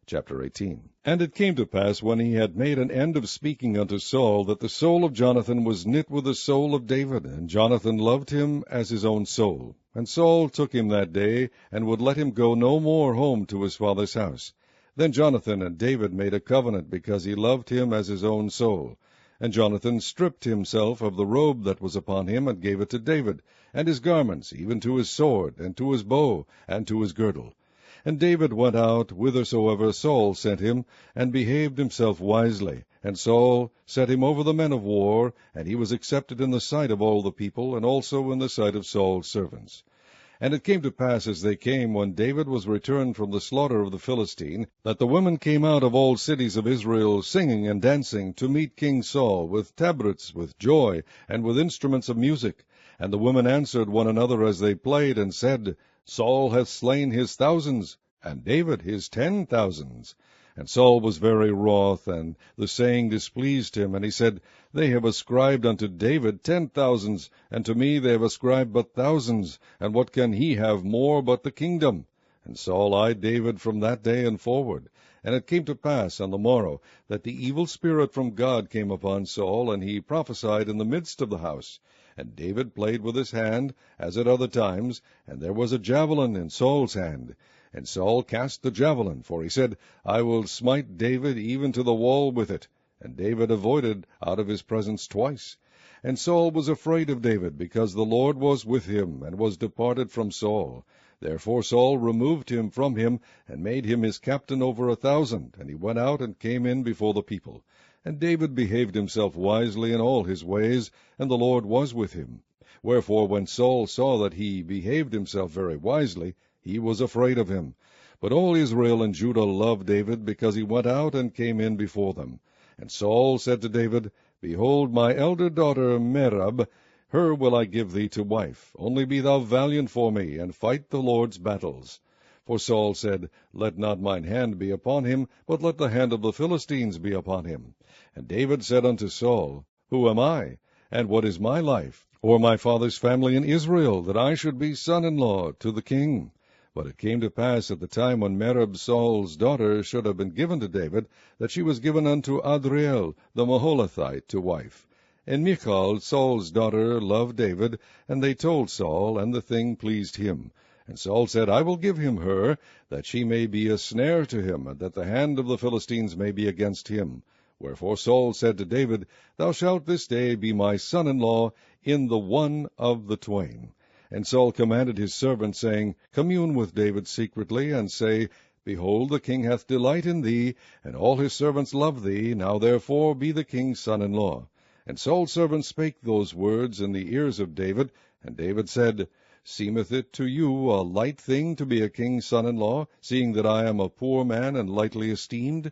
Chapter 18. And it came to pass, when he had made an end of speaking unto Saul, that the soul of Jonathan was knit with the soul of David, and Jonathan loved him as his own soul. And Saul took him that day, and would let him go no more home to his father's house. Then Jonathan and David made a covenant, because he loved him as his own soul. And Jonathan stripped himself of the robe that was upon him, and gave it to David, and his garments, even to his sword, and to his bow, and to his girdle. And David went out whithersoever Saul sent him, and behaved himself wisely. And Saul set him over the men of war, and he was accepted in the sight of all the people, and also in the sight of Saul's servants. And it came to pass, as they came, when David was returned from the slaughter of the Philistine, that the women came out of all cities of Israel, singing and dancing, to meet King Saul, with tabrets, with joy, and with instruments of music. And the women answered one another as they played, and said, Saul hath slain his thousands, and David his 10,000s. And Saul was very wroth, and the saying displeased him. And he said, They have ascribed unto David 10,000s, and to me they have ascribed but thousands. And what can he have more but the kingdom? And Saul eyed David from that day and forward. And it came to pass on the morrow, that the evil spirit from God came upon Saul, and he prophesied in the midst of the house. And David played with his hand, as at other times, and there was a javelin in Saul's hand. And Saul cast the javelin, for he said, I will smite David even to the wall with it. And David avoided out of his presence twice. And Saul was afraid of David, because the Lord was with him, and was departed from Saul. Therefore Saul removed him from him, and made him his captain over 1,000. And he went out and came in before the people. And David behaved himself wisely in all his ways, and the Lord was with him. Wherefore, when Saul saw that he behaved himself very wisely, he was afraid of him. But all Israel and Judah loved David, because he went out and came in before them. And Saul said to David, Behold, my elder daughter Merab, her will I give thee to wife. Only be thou valiant for me, and fight the Lord's battles. For Saul said, Let not mine hand be upon him, but let the hand of the Philistines be upon him. And David said unto Saul, Who am I, and what is my life, or my father's family in Israel, that I should be son-in-law to the king? But it came to pass at the time when Merab Saul's daughter should have been given to David, that she was given unto Adriel the Maholathite to wife. And Michal, Saul's daughter, loved David, and they told Saul, and the thing pleased him. And Saul said, I will give him her, that she may be a snare to him, and that the hand of the Philistines may be against him. Wherefore Saul said to David, Thou shalt this day be my son-in-law in the one of the twain. And Saul commanded his servants, saying, Commune with David secretly, and say, Behold, the king hath delight in thee, and all his servants love thee. Now therefore be the king's son-in-law. And Saul's servants spake those words in the ears of David. And David said, Seemeth it to you a light thing to be a king's son-in-law, seeing that I am a poor man and lightly esteemed?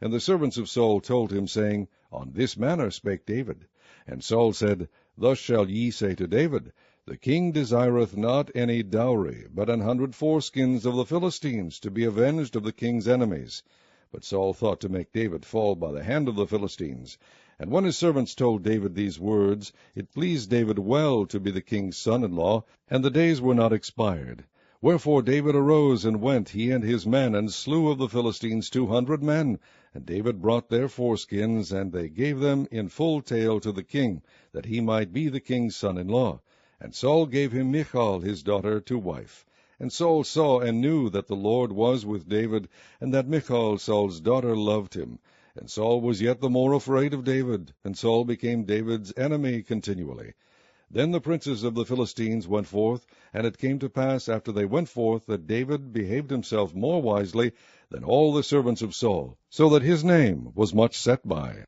And the servants of Saul told him, saying, On this manner spake David. And Saul said, Thus shall ye say to David, The king desireth not any dowry, but 100 foreskins of the Philistines, to be avenged of the king's enemies. But Saul thought to make David fall by the hand of the Philistines. And when his servants told David these words, it pleased David well to be the king's son-in-law, and the days were not expired. Wherefore David arose and went, he and his men, and slew of the Philistines 200 men. And David brought their foreskins, and they gave them in full tale to the king, that he might be the king's son-in-law. And Saul gave him Michal his daughter to wife. And Saul saw and knew that the Lord was with David, and that Michal Saul's daughter loved him. And Saul was yet the more afraid of David, and Saul became David's enemy continually. Then the princes of the Philistines went forth, and it came to pass after they went forth that David behaved himself more wisely than all the servants of Saul, so that his name was much set by.